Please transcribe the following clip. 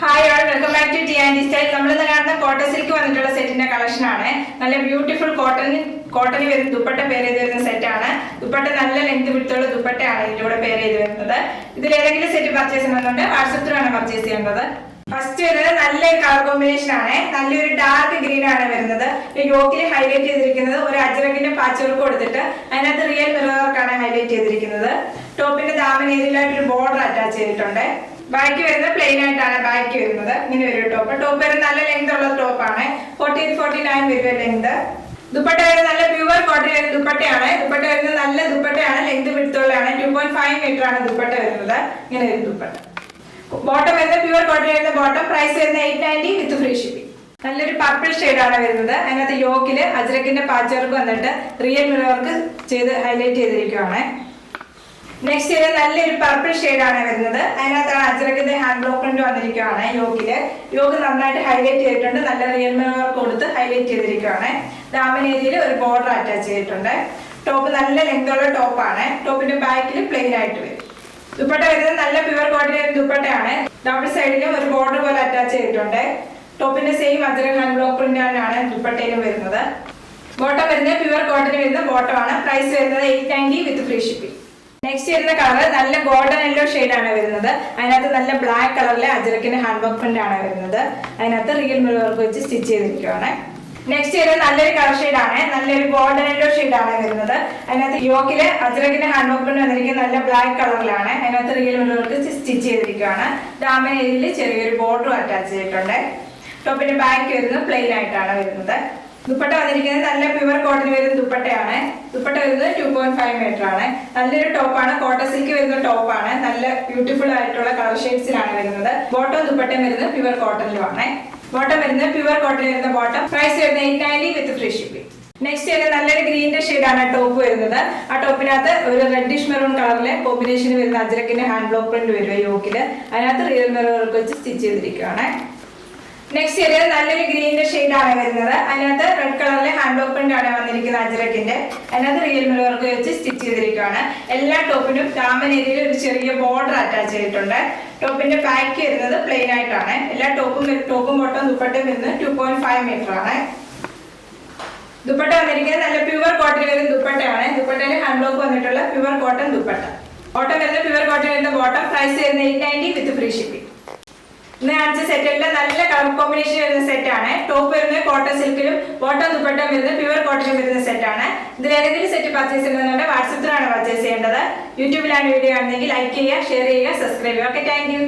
Hi all, welcome back to T and style. നമ്മളിന്ന് കാണുന്ന cotton silk വന്നിട്ടുള്ള സെറ്റിന്റെ കളക്ഷൻ ആണ്. നല്ല ബ്യൂട്ടിഫുൾ കോട്ടണിൽ വരുന്ന ദുപ്പട്ട പേര് ചെയ്ത് വരുന്ന സെറ്റ് ആണ്. ദുപ്പട്ട നല്ല ലെങ്ത് വിട്ടുള്ള ദുപ്പട്ടയാണ് ഇതിലൂടെ പേര് ചെയ്ത് വരുന്നത്. ഇതിൽ ഏതെങ്കിലും സെറ്റ് പർച്ചേസ് ചെയ്യുന്നുണ്ട് വാട്സപ്പ് ത്രൂ ആണ് പർച്ചേസ് ചെയ്യേണ്ടത്. ഫസ്റ്റ് വരുന്നത് നല്ലൊരു കളർ കോമ്പിനേഷൻ ആണ്. നല്ലൊരു ഡാർക്ക് ഗ്രീൻ ആണ് വരുന്നത്. യോക്കിൽ ഹൈലൈറ്റ് ചെയ്തിരിക്കുന്നത് ഒരു അജ്രകിന്റെ പാച്ച് വർക്ക് കൊടുത്തിട്ട് അതിനകത്ത് റിയൽ മിറർ വർക്കാണ് ഹൈലൈറ്റ് ചെയ്തിരിക്കുന്നത്. ടോപ്പിന്റെ ദാമൻ ഏരിയയിലായിട്ട് ഒരു ബോർഡർ അറ്റാച്ച് ചെയ്തിട്ടുണ്ട്. ബാക്ക് വരുന്നത് പ്ലെയിൻ ആയിട്ടാണ് ബാക്ക് വരുന്നത്. ഇങ്ങനെ ഒരു ടോപ്പ് വരുന്നത് നല്ല ലെങ്ത് ഉള്ള ടോപ്പാണ്. 48-49 വരുന്ന ലെങ്ത്. ദുപ്പട്ട വരുന്നത് നല്ല പ്യുവർ കോട്ടൺ വരുന്ന ദുപ്പട്ടയാണ്. ദുപ്പട്ട വരുന്നത് നല്ല ദുപ്പട്ടയാണ്, ലെങ്ത് വിടുത്തുള്ളതാണ്. 2.5 മീറ്റർ ആണ് ദുപ്പട്ട വരുന്നത്. ഇങ്ങനെ ഒരു ദുപ്പട്ട. ബോട്ടം വരുന്നത് പ്യുവർ കോട്ടൺ വരുന്ന ബോട്ടം. പ്രൈസ് വരുന്നത് 890 വിത്ത് ഫ്രീ ഷിപ്പിംഗ്. നല്ലൊരു പർപ്പിൾ ഷെയ്ഡാണ് വരുന്നത്. അതിനകത്ത് യോക്കില് അജ്രക്കിന്റെ പാച്ച് വർക്ക് വന്നിട്ട് റിയൽ മിറർ വർക്ക് ചെയ്ത് ഹൈലൈറ്റ് ചെയ്തിരിക്കുകയാണ്. നെക്സ്റ്റ് ഇത് നല്ലൊരു പർപ്പിൾ ഷെയ്ഡാണ് വരുന്നത്. അതിനകത്താണ് അജ്രക്കിന്റെ ഹാൻഡ് ബ്ലോക്ക് പ്രിന്റ് വന്നിരിക്കുകയാണ്. യോക്ക് നന്നായിട്ട് ഹൈലൈറ്റ് ചെയ്തിട്ടുണ്ട്. നല്ല റിയൽ മിറർ വർക്ക് കൊടുത്ത് ഹൈലൈറ്റ് ചെയ്തിരിക്കുകയാണ്. ദാമൻ ഏരിയയിൽ ഒരു ബോർഡർ അറ്റാച്ച് ചെയ്തിട്ടുണ്ട്. ടോപ്പ് നല്ല ലെങ്ത് ഉള്ള ടോപ്പാണ്. ടോപ്പിന്റെ ബാക്കിൽ പ്ലെയിൻ ആയിട്ട് വരും. ദുപ്പട്ട വരുന്നത് നല്ല പ്യുവർ കോട്ടൺ ദുപ്പട്ടയാണ്. ഡബിൾ സൈഡിലും ഒരു ബോർഡർ പോലെ അറ്റാച്ച് ചെയ്തിട്ടുണ്ട്. ടോപ്പിന്റെ same Ajrakh hand block print ആണ് ദുപ്പട്ടയിലും വരുന്നത്. ബോട്ടം വരുന്നത് പ്യുവർ കോട്ടൺ വരുന്ന ബോട്ടമാണ്. പ്രൈസ് വരുന്നത് 890 വിത്ത് ഫ്രീ ഷിപ്പിംഗ്. നെക്സ്റ്റ് വരുന്ന കളർ നല്ല ഗോൾഡൻ യെല്ലോ ഷെയ്ഡാണ് വരുന്നത്. അതിനകത്ത് നല്ല ബ്ലാക്ക് കളറിലെ അജ്രക്കിന്റെ ഹാൻഡ് വർക്ക് പ്രിന്റ് ആണ് വരുന്നത്. അതിനകത്ത് റിയൽ മിറർ വർക്ക് വെച്ച് സ്റ്റിച്ച് ചെയ്തിരിക്കുകയാണ്. നെക്സ്റ്റ് വരുന്നത് നല്ലൊരു കളർ ഷെയ്ഡാണ്. നല്ലൊരു ഗോൾഡൻ യെല്ലോ ഷെയ്ഡാണ് വരുന്നത്. അതിനകത്ത് യോക്കില് അജ്രക്കിന്റെ ഹാൻഡ് വർക്ക് പ്രിന്റ് വന്നിരിക്കുന്നത് നല്ല ബ്ലാക്ക് കളറിലാണ്. അതിനകത്ത് റിയൽ മിറർ വർക്ക് സ്റ്റിച്ച് ചെയ്തിരിക്കുകയാണ്. ദാമൻ ഏരിയയിൽ ചെറിയൊരു ബോർഡർ അറ്റാച്ച് ചെയ്തിട്ടുണ്ട്. ടോപ്പിന്റെ ബാക്ക് വരുന്നത് പ്ലെയിൻ ആയിട്ടാണ് വരുന്നത്. ദുപ്പട്ട വന്നിരിക്കുന്നത് നല്ല പ്യുവർ കോട്ടൺ വരുന്ന ദുപ്പട്ടയാണ്. ദുപ്പട്ട വരുന്നത് 2.5 മീറ്റർ ആണ്. നല്ലൊരു ടോപ്പാണ്. കോട്ടൺ സിൽക്ക് വരുന്ന ടോപ്പാണ്. നല്ല ബ്യൂട്ടിഫുൾ ആയിട്ടുള്ള കളർ ഷെയ്ഡ്സിലാണ് വരുന്നത്. ബോട്ടം ദുപ്പട്ടം വരുന്നത് പ്യുവർ കോട്ടണിലുമാണ്. ബോട്ടം വരുന്നത് പ്യുവർ കോട്ടൺ വരുന്ന ബോട്ടം. പ്രൈസ് വരുന്നത് 890 വിത്ത് ഫ്രീ ഷിപ്പിംഗ്. നെക്സ്റ്റ് വരുന്നത് നല്ലൊരു ഗ്രീനിന്റെ ഷെയ്ഡാണ് ടോപ്പ് വരുന്നത്. ആ ടോപ്പിനകത്ത് ഒരു റെഡിഷ് മെറൂൺ കളറിലെ കോമ്പിനേഷൻ വരുന്ന അജ്രക്കിന്റെ ഹാൻഡ് ബ്ലോക്ക് പ്രിന്റ് വരും യോക്കില്. അതിനകത്ത് റിയൽ മിറർ വർക്ക് വെച്ച് സ്റ്റിച്ച് ചെയ്തിരിക്കുകയാണ്. നെക്സ്റ്റ് വരുന്നത് നല്ലൊരു ഗ്രീനിന്റെ ഷെയ്ഡാണ് വരുന്നത്. അതിനകത്ത് റെഡ് കളറിലെ ഹാൻഡ് വർക്ക് പ്രിന്റ് ആണ് വന്നിരിക്കുന്നത് അജ്രക്കിന്റെ. അതിനകത്ത് റിയൽ മിറർ വർക്ക് വെച്ച് സ്റ്റിച്ച് ചെയ്തിരിക്കുകയാണ്. എല്ലാ ടോപ്പിനും ദാമൻ ഏരിയയിൽ ഒരു ചെറിയ ബോർഡർ അറ്റാച്ച് ചെയ്തിട്ടുണ്ട്. ടോപ്പിന്റെ ബാക്ക് വരുന്നത് പ്ലെയിൻ ആയിട്ടാണ്. എല്ലാ ടോപ്പും ബോട്ടം ദുപ്പട്ടയും വരുന്നത് 2.5 മീറ്റർ ആണ്. ദുപ്പട്ട വന്നിരിക്കുന്നത് നല്ല പ്യുവർ കോട്ടൺ വരുന്ന ദുപ്പട്ടയാണ്. ദുപ്പട്ടയിൽ ഹാൻഡ് ബ്ലോക്ക് വന്നിട്ടുള്ള പ്യുവർ കോട്ടൺ ദുപ്പട്ട. ബോട്ടം വരുന്നത് പ്യുവർ കോട്ടൺ വരുന്ന ബോട്ടം. പ്രൈസ് വരുന്നത് 890 വിത്ത് ഫ്രീ ഷിപ്പിംഗ്. ഇന്ന് കാണിച്ച സെറ്റെല്ലാം നല്ല കളർ കോമ്പിനേഷൻ വരുന്ന സെറ്റാണ്. ടോപ്പ് വരുന്നത് കോട്ടൺ സിൽക്കിലും ബോട്ടം ദുപ്പട്ടം വരുന്നത് പ്യുവർ കോട്ടണിലും വരുന്ന സെറ്റാണ്. ഇതിൽ ഏതെങ്കിലും സെറ്റ് പർച്ചേസ് ചെയ്യുന്നുണ്ട് വാട്സപ്പിലാണ് പർച്ചേസ് ചെയ്യേണ്ടത്. യൂട്യൂബിലാണ് വീഡിയോ കാണുന്നതെങ്കിൽ ലൈക്ക് ചെയ്യുക, ഷെയർ ചെയ്യുക, സബ്സ്ക്രൈബ് ചെയ്യുക. Okay, thank you.